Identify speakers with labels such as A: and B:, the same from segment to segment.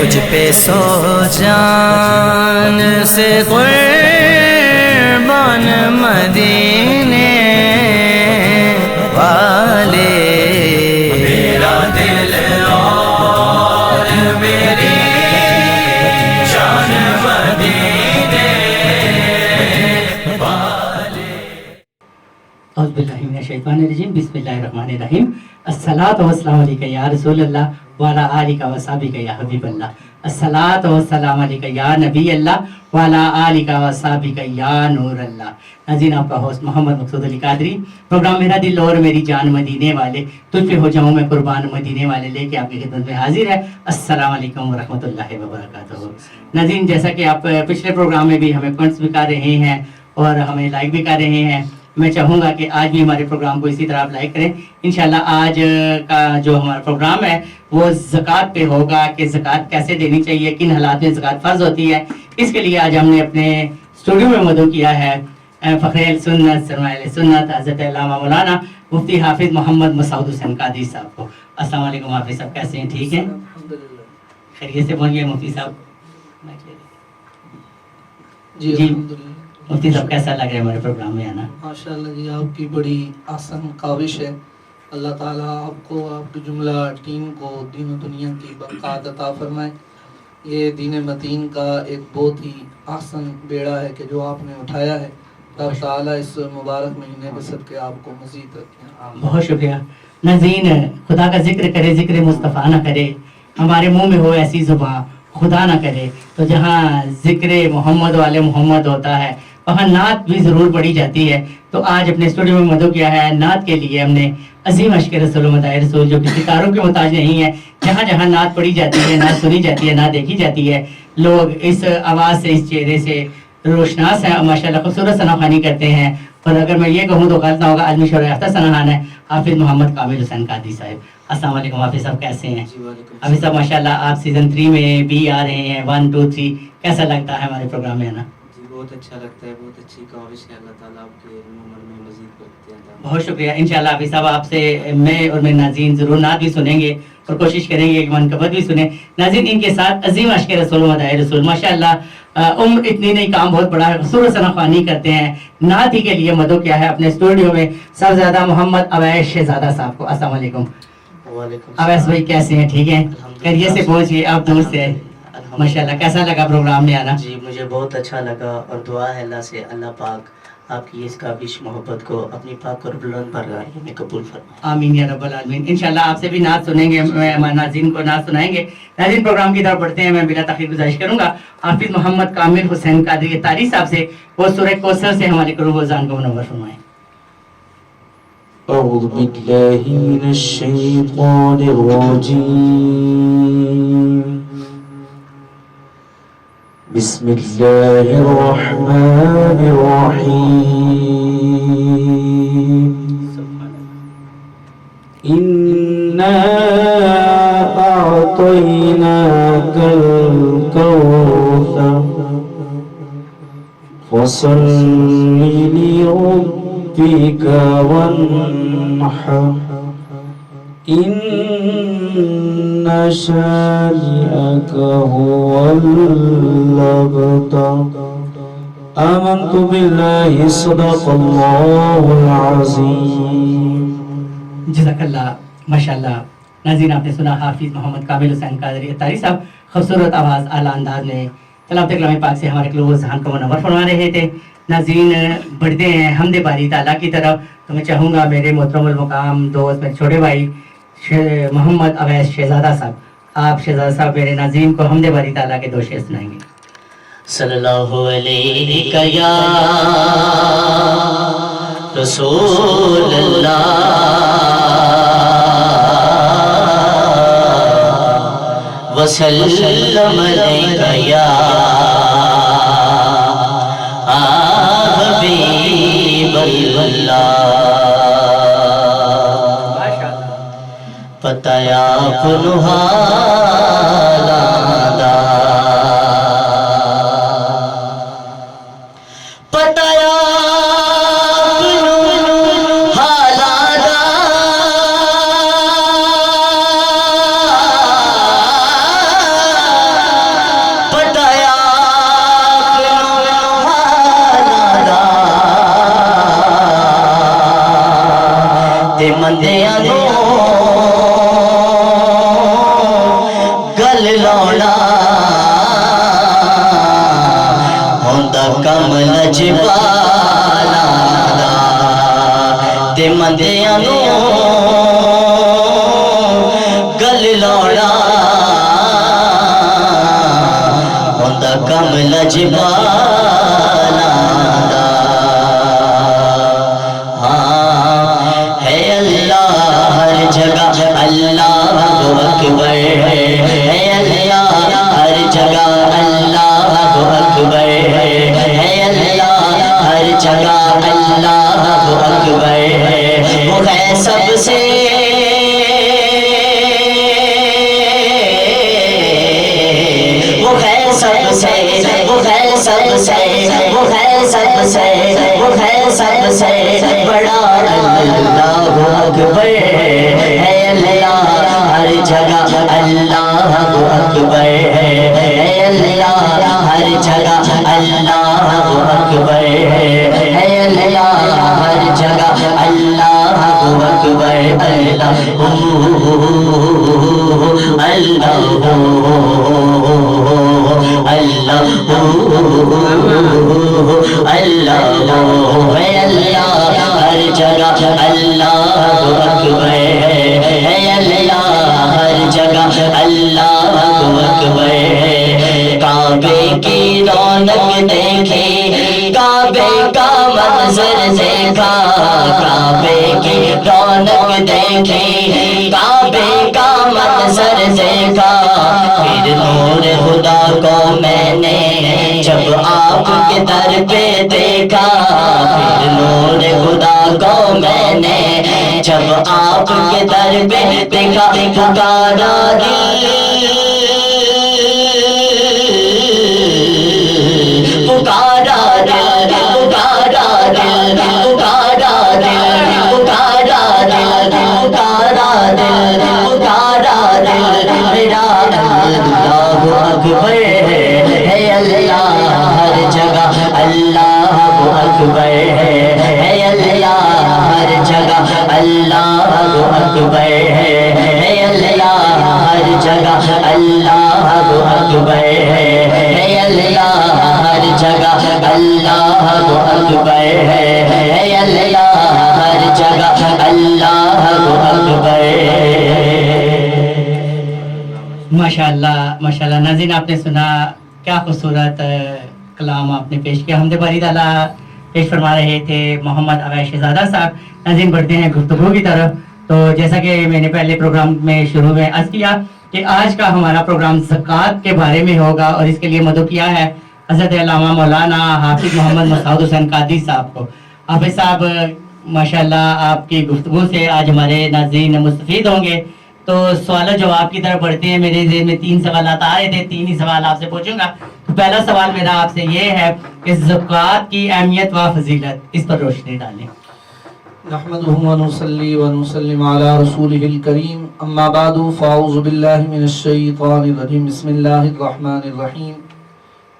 A: تجھ پہ سو جان سے قربان مدینے والے میرا دل اور میری جان مدینے والے۔
B: اعوذ باللہ من الشیطان الرجیم، بسم اللہ الرحمن الرحیم۔ الصلاۃ والسلام علیکہ یا رسول اللہ وعلی آلہ و صحبہ یا حبیب اللہ۔ الصلاۃ والسلام علیکہ یا نبی اللہ وعلی آلہ و صحبہ یا نور اللہ۔ ناظرین، آپ کا ہوسٹ محمد مقصود علی قادری، پروگرام میرا دل اور میری جان مدینے والے، تجھ پہ ہو جاؤں میں قربان مدینے والے لے کے آپ کی خدمت میں حاضر ہے۔ السلام علیکم ورحمۃ اللہ وبرکاتہ۔ ناظرین، جیسا کہ آپ پچھلے پروگرام میں بھی ہمیں کمنٹس بھی کر رہے ہیں اور ہمیں لائک بھی کر رہے ہیں، میں چاہوں گا کہ آج بھی ہمارے پروگرام کو اسی طرح آپ لائک کریں۔ انشاءاللہ آج کا جو ہمارا پروگرام ہے وہ زکوٰۃ پہ ہوگا کہ زکوٰۃ کیسے دینی چاہیے، کن حالات میں زکوٰۃ فرض ہوتی ہے۔ اس کے لیے آج ہم نے اپنے اسٹوڈیو میں مدعو کیا ہے فخر سنت سرمایہ سنت حضرت علامہ مولانا مفتی حافظ محمد مسعود حسین قادری صاحب کو۔ السلام علیکم حافظ صاحب، کیسے ہیں؟ ٹھیک ہیں؟ خیریت سے پہنچ گئے مفتی صاحب؟
C: جی الحمدللہ۔
B: مفتی صاحب کیسا لگ رہا ہے ہمارے پروگرام میں آنا؟
C: ماشاءاللہ جی، آپ کی بڑی آسان کاوش ہے۔ اللہ تعالیٰ آپ کو، آپ کی جملہ ٹیم کو دین و دنیا کی برکات عطا فرمائے۔ یہ دین متین کا ایک بہت ہی آسان بیڑا ہے کہ جو آپ نے اٹھایا ہے، رب تعالیٰ اس مبارک مہینے کے صدقے آپ کو مزید رکھیں۔
B: بہت شکریہ ناظرین۔ خدا کا ذکر کرے، ذکر مصطفیٰ نہ کرے، ہمارے منہ میں ہو ایسی زباں خدا نہ کرے، تو جہاں ذکر محمد والے محمد ہوتا ہے وہاں نعت بھی ضرور پڑھی جاتی ہے۔ تو آج اپنے اسٹوڈیو میں مدعو کیا ہے نعت کے لیے ہم نے عظیم عشق رسول و مداح رسول، جو کسی تاروں کے محتاج نہیں ہے۔ جہاں جہاں نعت پڑھی جاتی ہے، نعت سنی جاتی ہے، نعت دیکھی جاتی ہے، لوگ اس آواز سے، اس چہرے سے روشناس ہیں اور ماشاء اللہ خوبصورت ثنا خوانی کرتے ہیں۔ اور اگر میں یہ کہوں تو غلط نہ ہوگا، آدمی شعر یافتہ ثنا خوان ہے حافظ محمد کامل حسین قادری صاحب۔ السلام علیکم حافظ صاحب، کیسے ہیں؟ حافظ صاحب ماشاء اللہ آپ سیزن 3 میں بھی آ رہے ہیں، 1 2 3، کیسا لگتا ہے ہمارے پروگرام میں آنا؟
D: بہت اچھا لگتا ہے، بہت اچھی کاوش ہے، اللہ تعالیٰ آپ کے عمر میں مزید برکتیں عطا فرمائے۔
B: بہت شکریہ۔ انشاءاللہ حافظ صاحب آپ سے میں اور میرے ناظرین ضرور نعت بھی سنیں گے اور کوشش کریں گے کہ منقبت بھی سنیں۔ ناظرین، ان کے ساتھ عظیم عشق رسول و مداح رسول، ماشاءاللہ عمر اتنی نہیں، کام بہت بڑا ہے، خوبصورت ثنا خوانی کرتے ہیں۔ نعت ہی کے لیے مدعو کیا ہے اپنے اسٹوڈیو میں صاحبزادہ محمد اویس شہزادہ صاحب کو۔ السلام علیکم اویس بھائی، کیسے ہیں؟ ٹھیک ہیں؟ خیریت سے پہنچیے، آپ دور سے ہیں ماشاءاللہ۔ کیسا لگا پروگرام میں آنا؟
D: جی مجھے بہت اچھا لگا، اور دعا ہے اللہ سے اللہ پاک آپ کی اس کاوش محبت کو اپنی پاک اور بلند بارگاہ میں قبول فرمائے۔
B: آمین یا رب العالمین۔ انشاءاللہ آپ سے بھی نعت سنیں گے، ہمارے ناظرین کو نعت سنائیں گے۔ ناظرین، پروگرام کی طرف بڑھتے ہیں۔ میں بلا تاخیر گزارش کروں گا حافظ محمد کامل حسین قادری طاری صاحب سے، وہ سورہ کوثر سے ہمارے قلوب و اذان کو منور فرمائیں۔
E: أعوذ بالله من الشيطان الرجيم، بسم الله الرحمن الرحيم، إنا أعطيناك الكوثر فصل لربك وانحر إن شانئك هو الأبتر۔ آمنت بالله صدق الله العظيم۔
B: جزاک اللہ، ماشاء اللہ۔ ناظرین، آپ نے سنا حافظ محمد کامل حسین قادری طاری صاحب خوبصورت آواز، اعلیٰ انداز میں تلاوت کلام پاک سے ہمارے قلوب و ذہن کو منور فرما رہے تھے۔ ناظرین، بڑھتے ہیں حمد باری تعالیٰ کی طرف۔ تو میں چاہوں گا میرے محترم المقام دوست، میرے چھوٹے بھائی محمد اویس شہزادہ صاحب، آپ شہزادہ صاحب میرے ناظرین کو حمد باری تعالیٰ کے 2 شعر سنائیں گے۔
D: صلی اللہ علیہ یا رسول اللہ وسلم علیہ یا حبیب اللہ۔ پتہ آپ نہالا پتہ گل لوڑا ہوندا کمل جبالا تے مندیاں نو گل لوڑا ہوندا کمل جبالا ہے اللہ ہر جگہ اللہ اکبر ہے اللہ ہر جگہ اللہ اکبر ہے اللہ ہر جگہ اللہ اکبر وہ ہے سب سے وہ ہے سب سے وہ ہے سب سے وہ ہے سب سے وہ ہے سب سے بڑا اللہ اکبر ہے اللہ ہر جگہ اللہ اکبر ہے اللہ ہر جگہ اللہ اکبر ہے اللہ ہر جگہ اللہ اکبر اللہ ہر جگہ اللہ اکبر ہے اللہ ہر جگہ اللہ اکبر ہے کعبے کی رونق دیکھی کعبے کا منظر دیکھا کعبے کی رونق دیکھی کعبے کا منظر دیکھا پھر نور خدا کو میں نے جب آپ کے در پہ دیکھا پھر نور خدا کو میں نے جب آپ کے در پہ دیکھا پکارا دل پکارا دل پکارا دل پکارا دل پکارا دل پکارا دل پکارا دل میرا اللہ اکبر ہے اللہ ہر جگہ اللہ اکبر ہے اللہ ہر جگہ اللہ اکبر ہے اللہ ہر جگہ اللہ اکبر ہے اللہ ہر جگہ اللہ اکبر ہے اللہ ہر جگہ اللہ اکبر
B: ماشاءاللہ ماشاءاللہ ناظرین آپ نے سنا کیا خوبصورت کلام آپ نے پیش کیا حمد باری تعالیٰ پیش فرما رہے تھے محمد آغا شہزادہ صاحب. ناظرین بڑھتے ہیں گفتگو کی طرف. تو جیسا کہ میں نے پہلے پروگرام میں شروع میں عرض کیا کہ آج کا ہمارا پروگرام زکوٰۃ کے بارے میں ہوگا اور اس کے لیے مدعو کیا ہے حضرت علامہ مولانا حافظ محمد مسعود حسین قادری صاحب کو. حافظ صاحب ماشاءاللہ آپ کی گفتگو سے آج ہمارے ناظرین مستفید ہوں گے. تو سوال و جواب کی طرف بڑھتے ہیں. میرے ذہن میں 3 سوالات آ رہے تھے, 3 ہی سوال آپ سے پوچھوں گا. تو پہلا سوال میرا آپ سے یہ ہے کہ زکوٰۃ کی اہمیت و فضیلت, اس پر روشنی ڈالیں.
C: نحمده ونصلي ونسلم على رسوله الكريم اما بعد فاعوذ بالله من الشيطان الرجيم بسم الله الرحمن الرحيم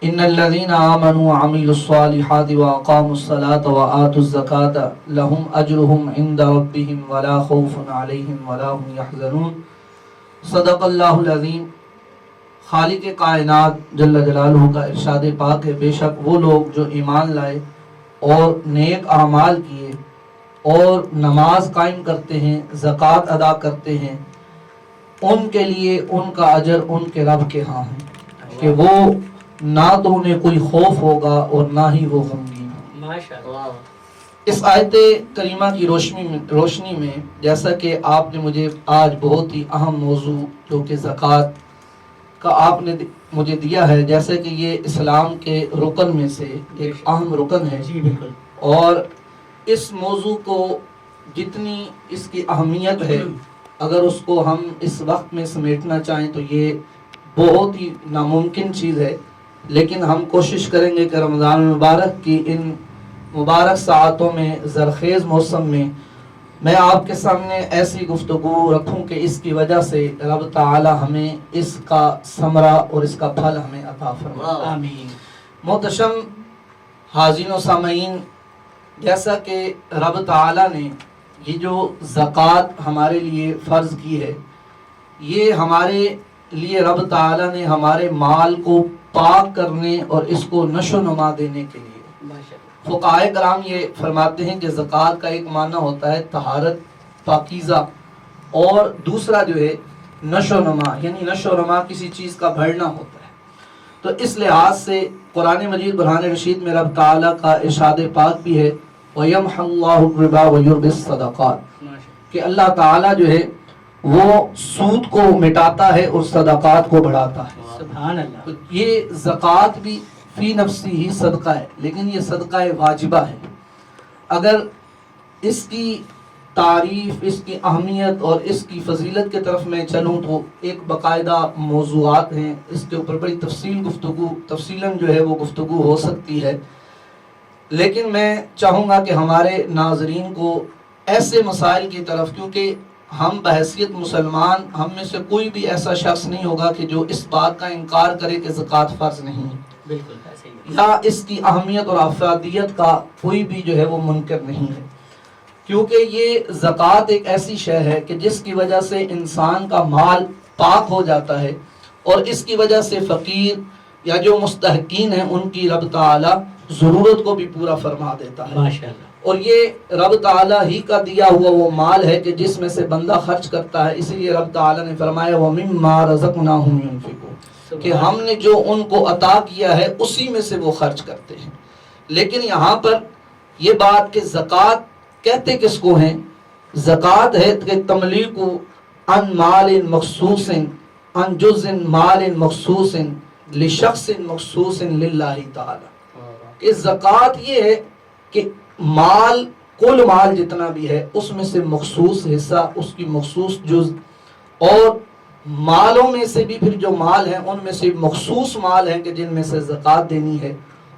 C: ان الذين آمنوا وعملوا الصالحات واقاموا الصلاة وآتوا الزكاة لهم اجرهم عند ربهم ولا خوف عليهم ولا هم يحزنون. صدق اللہ العظیم. خالق کائنات جل جلالہ کا ارشاد پاک ہے, بے شک وہ لوگ جو ایمان لائے اور نیک اعمال کیے اور نماز قائم کرتے ہیں, زکوٰۃ ادا کرتے ہیں, ان کے لیے ان کا اجر ان کے رب کے ہاں ہے کہ وہ نہ تو انہیں کوئی خوف ہوگا اور نہ ہی وہ غمگین. اس آیت کریمہ کی روشنی میں جیسا کہ آپ نے مجھے آج بہت ہی اہم موضوع جو کہ زکوٰۃ کا آپ نے مجھے دیا ہے, جیسے کہ یہ اسلام کے رکن میں سے ایک اہم رکن ہے.
B: جی بالکل.
C: اور اس موضوع کو جتنی اس کی اہمیت ہے, اگر اس کو ہم اس وقت میں سمیٹنا چاہیں تو یہ بہت ہی ناممکن چیز ہے. لیکن ہم کوشش کریں گے کہ رمضان المبارک کی ان مبارک ساعتوں میں, زرخیز موسم میں آپ کے سامنے ایسی گفتگو رکھوں کہ اس کی وجہ سے رب تعالی ہمیں اس کا ثمرہ اور اس کا پھل ہمیں عطا فرمائے.
B: آمین.
C: محتشم حاضرین و سامعین, جیسا کہ رب تعالی نے یہ جو زکوٰۃ ہمارے لیے فرض کی ہے, یہ ہمارے لیے رب تعالیٰ نے ہمارے مال کو پاک کرنے اور اس کو نشو و نما دینے کے لیے. فقہائے کرام یہ فرماتے ہیں کہ زکوٰۃ کا ایک معنی ہوتا ہے طہارت، پاکیزہ، اور دوسرا جو ہے نشو و نما، یعنی نشو و نما کسی چیز کا بڑھنا ہوتا ہے. تو اس لحاظ سے قرآن مجید برہان رشید میں رب تعالیٰ کا ارشاد پاک بھی ہے وَيَمْحَ اللَّهُ الرِّبَا وَيُرْبِي الصَّدَقَاتِ، کہ اللہ تعالیٰ جو ہے وہ سود کو مٹاتا ہے اور صدقات کو بڑھاتا ہے.
B: سبحان اللہ.
C: یہ زکوٰۃ بھی فی نفسی ہی صدقہ ہے، لیکن یہ صدقہ واجبہ ہے. اگر اس کی تعریف، اس کی اہمیت اور اس کی فضیلت کے طرف میں چلوں تو ایک باقاعدہ موضوعات ہیں، اس کے اوپر بڑی تفصیلاً جو ہے وہ گفتگو ہو سکتی ہے. لیکن میں چاہوں گا کہ ہمارے ناظرین کو ایسے مسائل کی طرف، کیونکہ ہم بحیثیت مسلمان، ہم میں سے کوئی بھی ایسا شخص نہیں ہوگا کہ جو اس بات کا انکار کرے کہ زکوٰۃ فرض نہیں ہے،
B: بالکل ایسے ہی.
C: یا اس کی اہمیت اور افادیت کا کوئی بھی جو ہے وہ منکر نہیں ہے. کیونکہ یہ زکوٰۃ ایک ایسی شے ہے کہ جس کی وجہ سے انسان کا مال پاک ہو جاتا ہے، اور اس کی وجہ سے فقیر یا جو مستحقین ہیں ان کی رب تعالیٰ ضرورت کو بھی پورا فرما دیتا ہے.
B: ماشاءاللہ.
C: اور یہ رب تعالیٰ ہی کا دیا ہوا وہ مال ہے کہ جس میں سے بندہ خرچ کرتا ہے. اسی لیے رب تعالیٰ نے فرمایا وَمِمَّا رَزَقْنَاهُمْ يُنْفِقُونَ، کہ ہم نے جو ان کو عطا کیا ہے اسی میں سے وہ خرچ کرتے ہیں. لیکن یہاں پر یہ بات کہ زکوٰۃ کہتے کس کو ہیں؟ زکوٰۃ ہے کہ تملیک عن مال مخصوص عن جزء مال مخصوص لشخص مخصوص للہ تعالی. کہ زکوٰۃ یہ ہے کہ مال، کل مال جتنا بھی ہے اس میں سے مخصوص حصہ، اس کی مخصوص جز، اور مالوں میں سے بھی پھر جو مال ہیں ان میں سے مخصوص مال ہیں کہ جن میں سے زکوٰۃ دینی ہے،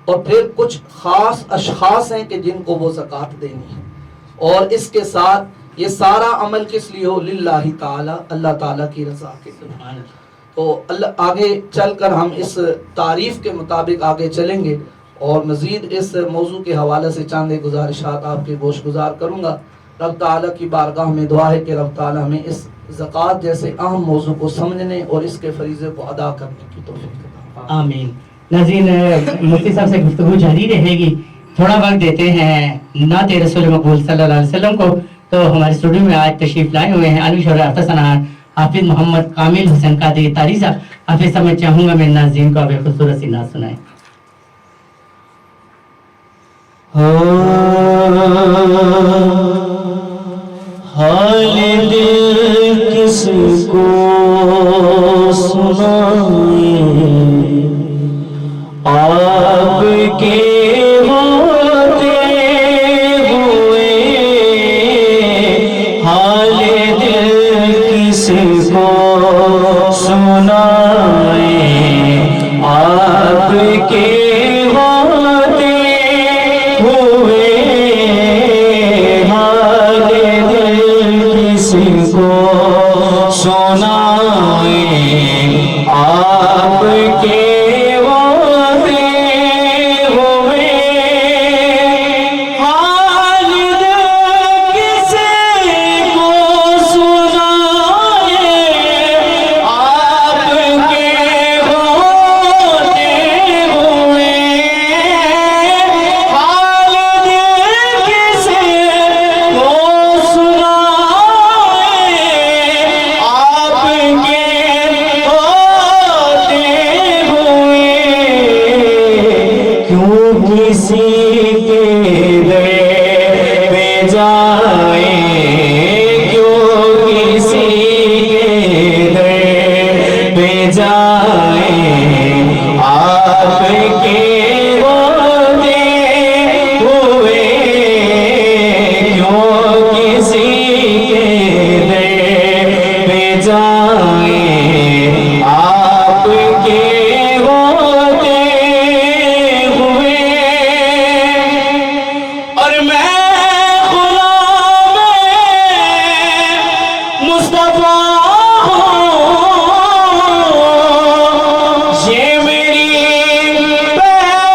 C: اور پھر کچھ خاص اشخاص ہیں کہ جن کو وہ زکوٰۃ دینی ہے. اور اس کے ساتھ یہ سارا عمل کس لیے ہو؟ للہ تعالی، اللہ تعالیٰ کی رضا کے لیے. تو اللہ آگے چل کر ہم اس تعریف کے مطابق آگے چلیں گے، اور مزید اس موضوع کے حوالے سے چند گزارشات آپ کے گوش گزار کروں گا. رب تعالیٰ کی بارگاہ میں دعا ہے کہ رب تعالیٰ ہمیں اس زکوٰۃ جیسے اہم موضوع کو سمجھنے اور اس کے فریضے کو ادا کرنے کی توفیق عطا.
B: آمین. ناظرین، مفتی صاحب سے گفتگو جاری رہے گی. تھوڑا وقت دیتے ہیں نعت رسول مقبول صلی اللہ علیہ وسلم کو. تو ہمارے اسٹوڈیو میں آج تشریف لائے ہوئے ہیں عالم شعراء افسانہ حافظ محمد کامل حسین قادری طاری صاحب. حافظ صاحب میں چاہوں گا میرے ناظرین کو آپ ایک خوبصورت سی نعت سنائیں.
E: حال دل کس کو سنائیں، آپ کے ہوتے ہوئے. حال دل کس کو سنائیں، آپ کے ہوتے ہوئے. حال دل کس کو سنائیں، آپ کے ہوتے ہوئے. حال دل کس کو سنائیں، آپ کے ہوتے ہوئے. حال دل کس کو سنائیں، آپ کے ہوتے ہوئے. کیوں کسی کے در پہ جائیں، کیوں کسی کے در پہ جائیں، آپ کے ہوتے ہوئے. کیوں کسی کے در پہ جائیں، آپ کے ہوتے ہوئے. اور میں غلام مصطفیٰ ہوں، یہ میری پہلی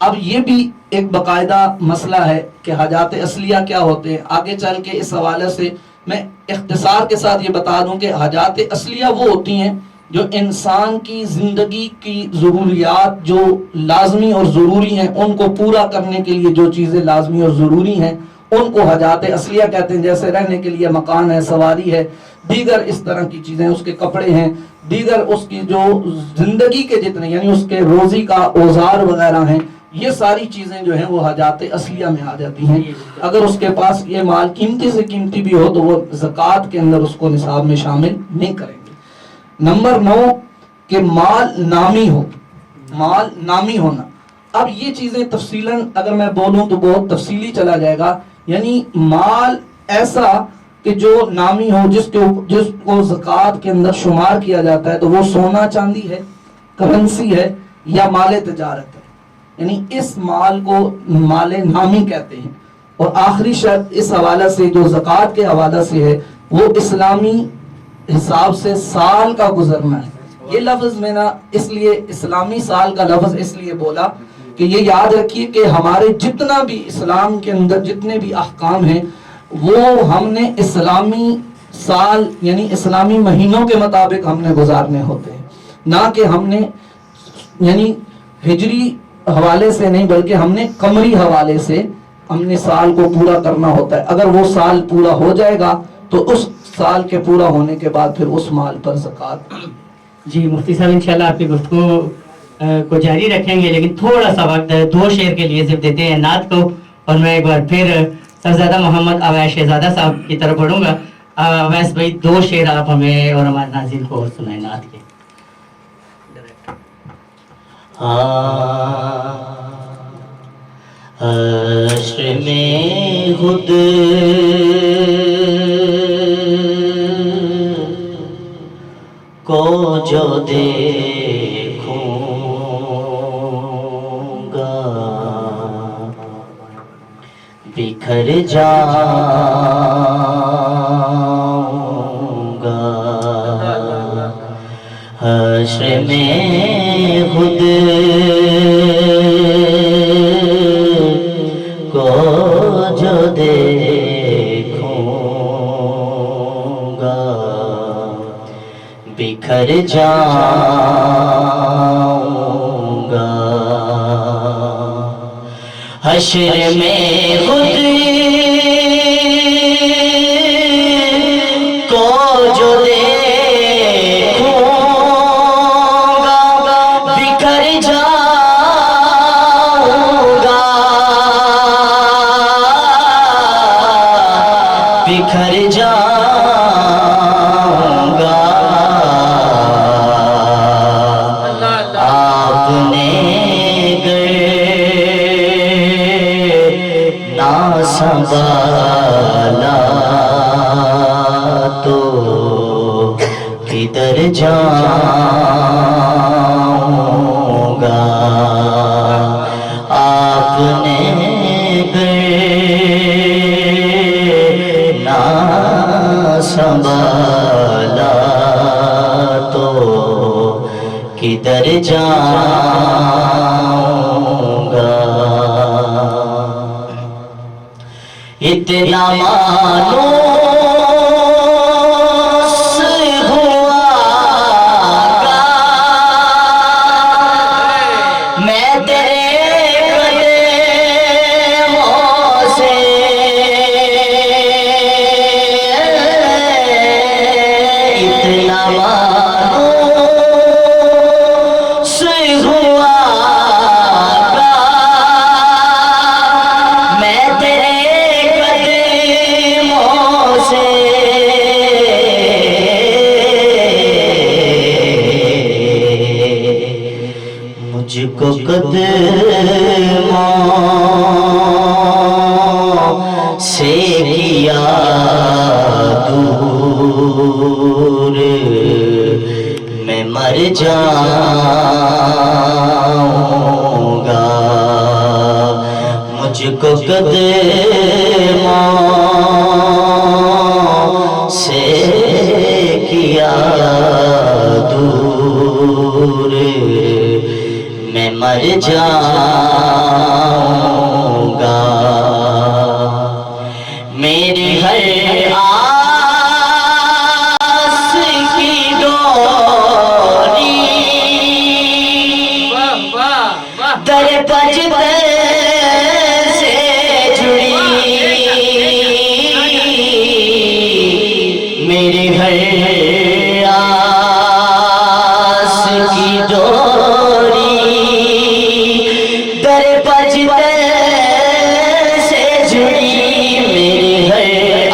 C: اب یہ بھی ایک باقاعدہ مسئلہ ہے کہ حاجات اصلیہ کیا ہوتے ہیں. آگے چل کے اس حوالے سے میں اختصار کے ساتھ یہ بتا دوں کہ حاجات اصلیہ وہ ہوتی ہیں جو انسان کی زندگی کی ضروریات جو لازمی اور ضروری ہیں ان کو پورا کرنے کے لیے جو چیزیں لازمی اور ضروری ہیں ان کو حاجات اصلیہ کہتے ہیں. جیسے رہنے کے لیے مکان ہے, سواری ہے, دیگر اس طرح کی چیزیں, اس کے کپڑے ہیں, دیگر اس کی جو زندگی کے جتنے یعنی اس کے روزی کا اوزار وغیرہ ہیں, یہ ساری چیزیں جو ہیں وہ حاجات اصلیہ میں آ جاتی ہیں. اگر اس کے پاس یہ مال قیمتی سے قیمتی بھی ہو تو وہ زکوٰۃ کے اندر اس کو نصاب میں شامل نہیں کریں گے. نمبر 9 کہ مال نامی ہو, مال نامی ہونا. اب یہ چیزیں تفصیلاً اگر میں بولوں تو بہت تفصیلی چلا جائے گا. یعنی مال ایسا کہ جو نامی ہو, جس کو زکوٰۃ کے اندر شمار کیا جاتا ہے, تو وہ سونا چاندی ہے, کرنسی ہے یا مال تجارت ہے. یعنی اس مال کو مال نامی کہتے ہیں. اور آخری شرط اس حوالے سے جو زکوٰۃ کے حوالے سے ہے وہ اسلامی حساب سے سال کا گزرنا ہے. یہ لفظ میں نا اس لیے اسلامی سال کا لفظ اس لیے بولا کہ یہ یاد رکھیے کہ ہمارے جتنا بھی اسلام کے اندر جتنے بھی احکام ہیں وہ ہم نے اسلامی سال یعنی اسلامی مہینوں کے مطابق ہم نے گزارنے ہوتے ہیں, نہ کہ ہم نے یعنی ہجری حوالے سے نہیں بلکہ ہم نے قمری حوالے سے ہم نے سال کو پورا کرنا ہوتا ہے. اگر وہ سال پورا ہو جائے گا تو اس سال کے پورا ہونے کے بعد پھر اس مال پر زکوٰۃ.
B: جی مفتی صاحب انشاءاللہ آپ کی گفتگو کو جاری رکھیں گے, لیکن تھوڑا سا وقت 2 شعر کے لیے صرف دیتے ہیں نعت کو, اور میں ایک بار پھر صاحبزادہ محمد اویس شہزادہ صاحب کی طرف بڑھوں گا. اویس بھائی 2 شعر آپ ہمیں اور ہمارے ناظرین کو سنائیں نعت کے.
D: حشر میں خود کو جو دیکھوں گا بکھر جاؤں گا. حشر میں خود کو جو دیکھوں گا بکھر جاؤں گا. حشر میں خود کو جو دیکھوں گا بکھر جاؤں گا, بکھر جاؤں گا. آپ نے گر نہ سنبھالا تو کدھر جاؤں گا. آپ نے گر نہ سنبھالا تو کدھر جاؤں گا. اتنا معلوم کو قدموں سے کیا دور میں مر جاؤں گا. مجھ کو قدموں سے کیا دور میں مر جاؤں
E: میری ہر آس کی ڈوری در بجتے سے جڑی میری ہر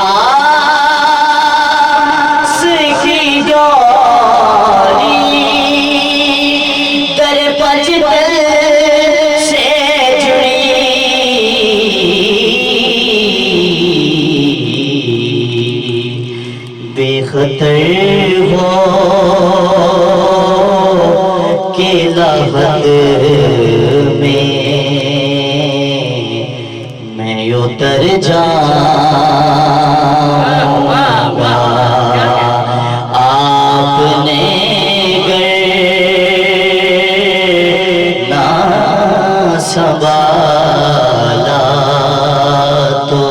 E: آس کی ڈوری در بجتے سے جڑی بے خطر ہو کہ لابد میں اتر جاؤں گا آپ نے گر نہ سنبھالا تو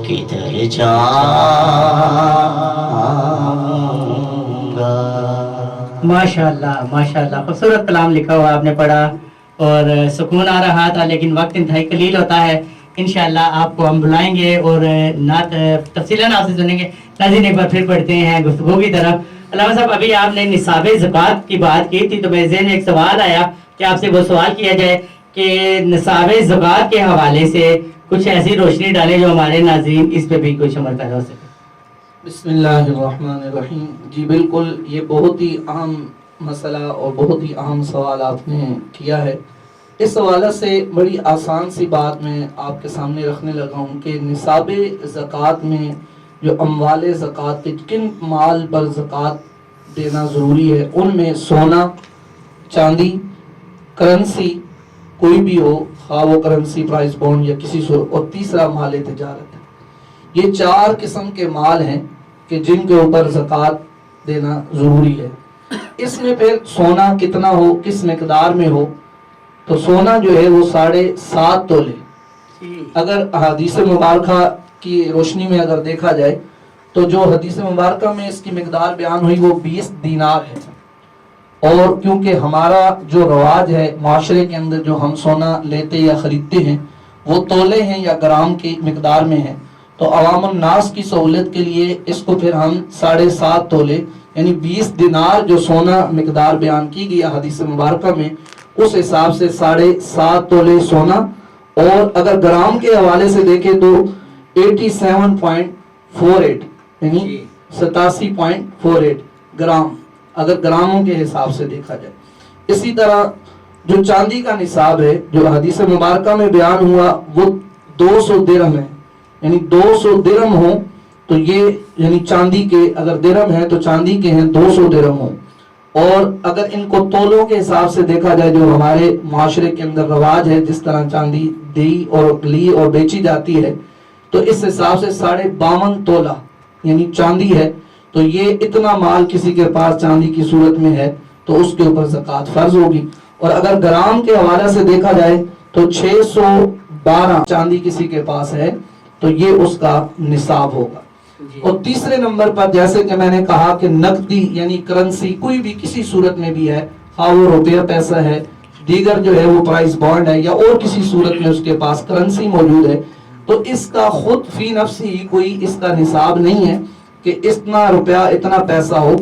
E: کدھر جاؤں گا.
B: ماشاءاللہ ماشاءاللہ خوبصورت کلام لکھا ہوا آپ نے پڑھا اور سکون آ رہا تھا، لیکن وقت انتہائی قلیل ہوتا ہے. انشاءاللہ آپ کو ہم بلائیں گے اور نعت تفصیلاً آپ سے سنیں گے. ناظرین ایک بار پھر پڑھتے ہیں گفتگو کی طرف. علامہ صاحب ابھی آپ نے نصاب زکوٰۃ کی بات کی تھی تو میرے ذہن میں ایک سوال آیا کہ آپ سے وہ سوال کیا جائے کہ نصاب زکوٰۃ کے حوالے سے کچھ ایسی روشنی ڈالے جو ہمارے ناظرین اس پہ بھی کچھ عمل پیدا ہو سکے.
C: بسم اللہ الرحمن الرحیم. جی بالکل، یہ بہت ہی اہم مسئلہ اور بہت ہی اہم سوال آپ نے کیا ہے. اس حوالے سے بڑی آسان سی بات میں آپ کے سامنے رکھنے لگا ہوں کہ نصاب زکوٰۃ میں جو اموال زکوٰۃ کے کن مال پر زکوٰۃ دینا ضروری ہے، ان میں سونا، چاندی، کرنسی کوئی بھی ہو، خواہ وہ کرنسی، پرائز بونڈ یا کسی صورت، اور تیسرا مال تجارت ہے. یہ 4 قسم کے مال ہیں کہ جن کے اوپر زکوٰۃ دینا ضروری ہے. اس میں پھر سونا کتنا ہو، کس مقدار میں ہو، تو سونا جو ہے وہ 7.5 تولے. اگر حدیث مبارکہ کی روشنی میں اگر دیکھا جائے تو جو حدیث مبارکہ میں اس کی مقدار بیان ہوئی وہ 20 دینار ہے. اور کیونکہ ہمارا جو رواج ہے معاشرے کے اندر، جو ہم سونا لیتے یا خریدتے ہیں وہ تولے ہیں یا گرام کی مقدار میں ہے، تو عوام الناس کی سہولت کے لیے اس کو پھر ہم 7.5 تولے یعنی 20 دینار جو سونا مقدار بیان کی گئی حدیث مبارکہ میں، اس حساب سے 7.5 تولے سونا. اور اگر گرام کے حوالے سے دیکھیں تو 87.48 یعنی 87.48 گرام اگر گراموں کے حساب سے دیکھا جائے. اسی طرح جو چاندی کا نصاب ہے جو حدیث مبارکہ میں بیان ہوا وہ 200 درہم ہے. یعنی 200 درہم ہو تو یہ یعنی چاندی کے اگر درہم ہے تو چاندی کے ہیں 200 درہم ہو. اور اگر ان کو تولوں کے حساب سے دیکھا جائے جو ہمارے معاشرے کے اندر رواج ہے، جس طرح چاندی دی اور لی اور بیچی جاتی ہے، تو اس حساب سے 52.5 تولہ یعنی چاندی ہے. تو یہ اتنا مال کسی کے پاس چاندی کی صورت میں ہے تو اس کے اوپر زکوٰۃ فرض ہوگی. اور اگر گرام کے حوالے سے دیکھا جائے تو 612 چاندی کسی کے پاس ہے تو یہ اس کا نصاب ہوگا. اور تیسرے نمبر پر جیسے کہ میں نے کہا کہ نقدی یعنی کرنسی کوئی بھی کسی صورت میں بھی ہے، خواہ وہ روپیہ پیسہ ہے، دیگر جو ہے وہ پرائز بانڈ ہے، یا اور کسی صورت میں اس کے پاس کرنسی موجود ہے، تو اس کا خود فی نفسی ہی کوئی اس کا نصاب نہیں ہے کہ اتنا روپیہ اتنا پیسہ ہو.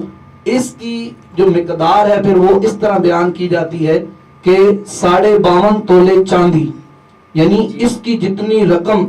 C: اس کی جو مقدار ہے پھر وہ اس طرح بیان کی جاتی ہے کہ 52.5 تولے چاندی یعنی اس کی جتنی رقم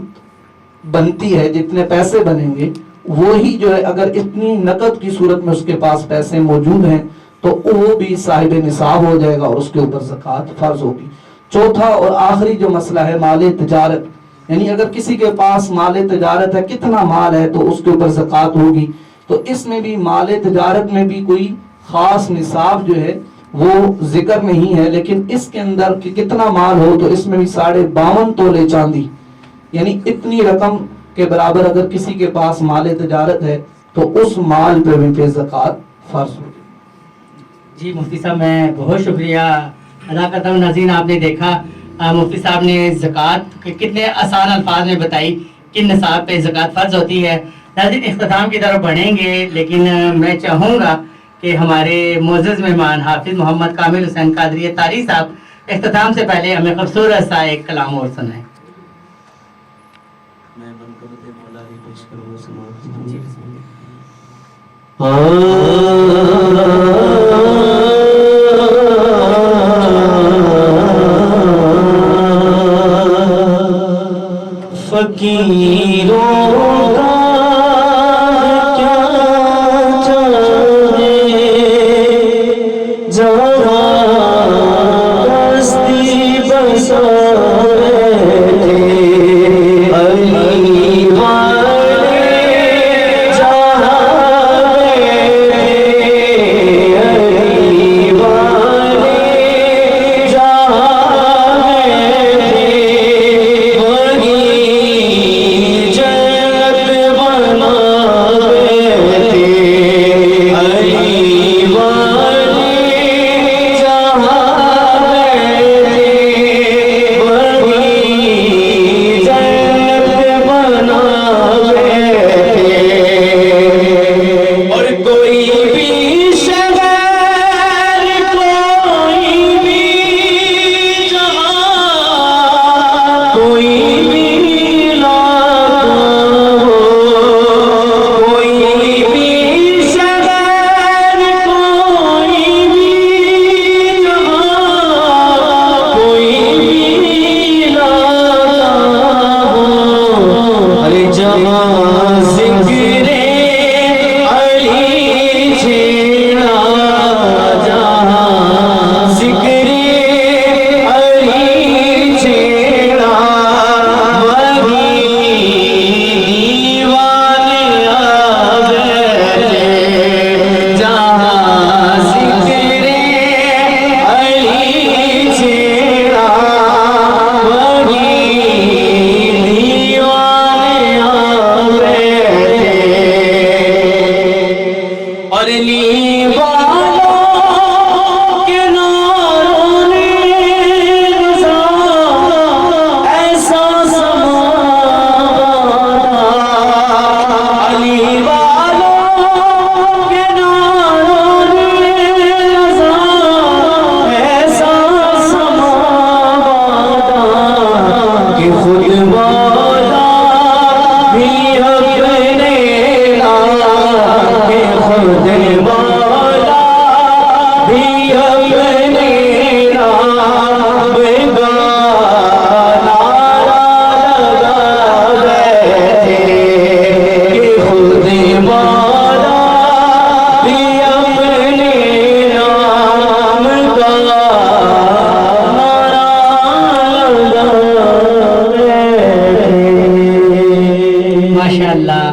C: بنتی ہے، جتنے پیسے بنیں گے، وہی جو ہے اگر اتنی نقد کی صورت میں اس کے پاس پیسے موجود ہیں تو وہ بھی صاحب نصاب ہو جائے گا اور اس کے اوپر زکوٰۃ فرض ہوگی. چوتھا اور آخری جو مسئلہ ہے مال تجارت، یعنی اگر کسی کے پاس مال تجارت ہے، کتنا مال ہے تو اس کے اوپر زکوٰۃ ہوگی. تو اس میں بھی مال تجارت میں بھی کوئی خاص نصاب جو ہے وہ ذکر نہیں ہے، لیکن اس کے اندر کہ کتنا مال ہو تو اس میں بھی 52.5 تولے چاندی یعنی اتنی رقم کے برابر اگر کسی کے پاس مال تجارت ہے تو اس مال پہ بھی پھر زکوٰۃ فرض ہوگی.
B: جی مفتی صاحب میں بہت شکریہ ادا کرتا ہوں. ناظرین آپ نے دیکھا مفتی صاحب نے زکوٰۃ کتنے آسان الفاظ میں بتائی کن نصاب پہ زکوٰۃ فرض ہوتی ہے. ناظرین اختتام کی طرف بڑھیں گے، لیکن میں چاہوں گا کہ ہمارے معزز مہمان حافظ محمد کامل حسین قادری طاری صاحب اختتام سے پہلے ہمیں خوبصورت سا ایک کلام اور سنائیں.
E: فقیروں کا کیا چاہے جہاں بستی بسائے علی والے جہاں علی والے جہاں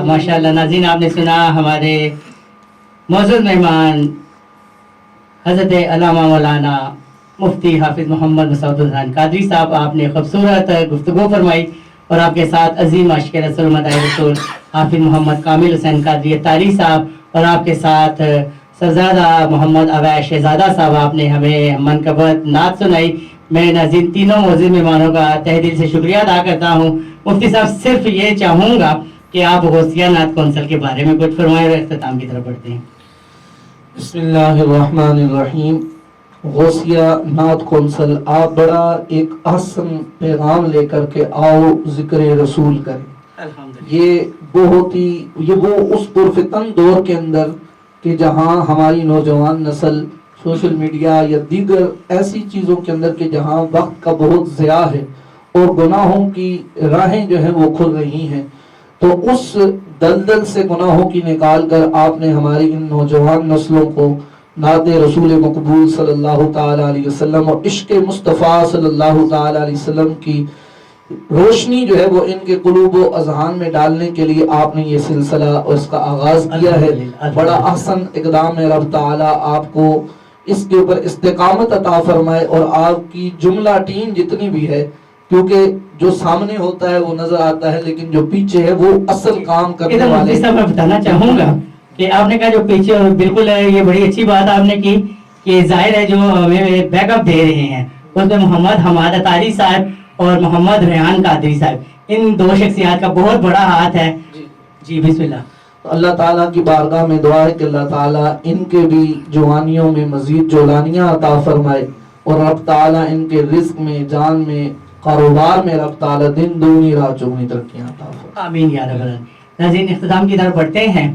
B: ماشاءاللہ ناظرین، آپ نے سنا ہمارے معزز مہمان حضرت علامہ مولانا مفتی حافظ محمد مسعود الرحمان قادری صاحب. آپ نے خوبصورت گفتگو فرمائی اور آپ کے ساتھ عظیم عاشق رسول مداح رسول حافظ محمد کامل حسین قادری اتاری صاحب اور آپ کے ساتھ سرزادہ محمد اویس شہزادہ صاحب. آپ نے ہمیں منقبت نعت سنائی. میں ناظرین تینوں معزز مہمانوں کا تہ دل سے شکریہ ادا کرتا ہوں. مفتی صاحب صرف یہ چاہوں گا کہ آپ غوثیہ نعت کونسل کے بارے میں کچھ فرمائیں اور اختتام کی طرف بڑھتے ہیں.
C: بسم اللہ الرحمن الرحیم. غوثیہ نعت کونسل، آپ بڑا ایک احسن پیغام لے کر کے آؤ ذکر رسول کریں. یہ بہت ہی وہ اس پرفتن دور کے اندر کہ جہاں ہماری نوجوان نسل سوشل میڈیا یا دیگر ایسی چیزوں کے اندر کہ جہاں وقت کا بہت ضیاع ہے اور گناہوں کی راہیں جو ہیں وہ کھل رہی ہیں، تو اس دلدل سے گناہوں کی نکال کر آپ نے ہماری ان نوجوان نسلوں کو نعت رسول مقبول صلی اللہ تعالی علیہ وسلم اور عشق مصطفیٰ صلی اللہ تعالی علیہ وسلم کی روشنی جو ہے وہ ان کے قلوب و اذہان میں ڈالنے کے لیے آپ نے یہ سلسلہ اور اس کا آغاز کیا ہے. بڑا احسن اقدام ہے. رب تعالی آپ کو اس کے اوپر استقامت عطا فرمائے اور آپ کی جملہ ٹیم جتنی بھی ہے، کیونکہ جو سامنے ہوتا ہے وہ نظر آتا ہے لیکن جو پیچھے ہے وہ اصل کام کرنے والے.
B: میں بتانا چاہوں گا کہ آپ نے کہا جو پیچھے، بالکل یہ بڑی اچھی بات آپ نے کی کہ ظاہر ہے جو ہمیں بیک اپ دے رہے ہیں اس میں محمد حماد اتاری صاحب اور محمد ریحان قادری صاحب، ان دو شخصیات کا بہت بڑا ہاتھ ہے. جی بسم اللہ.
C: اللہ تعالیٰ کی بارگاہ میں دعا ہے کہ اللہ تعالیٰ ان کے بھی جوانیوں میں مزید جولانیاں عطا فرمائے اور رب تعالیٰ ان کے رزق میں، جان میں، کاروبار میں رب تعالیٰ دن دگنی رات چوگنی ترقیاں عطا فرمائے.
B: آمین یا رب العالمین. ناظرین اختتام کی طرف بڑھتے ہیں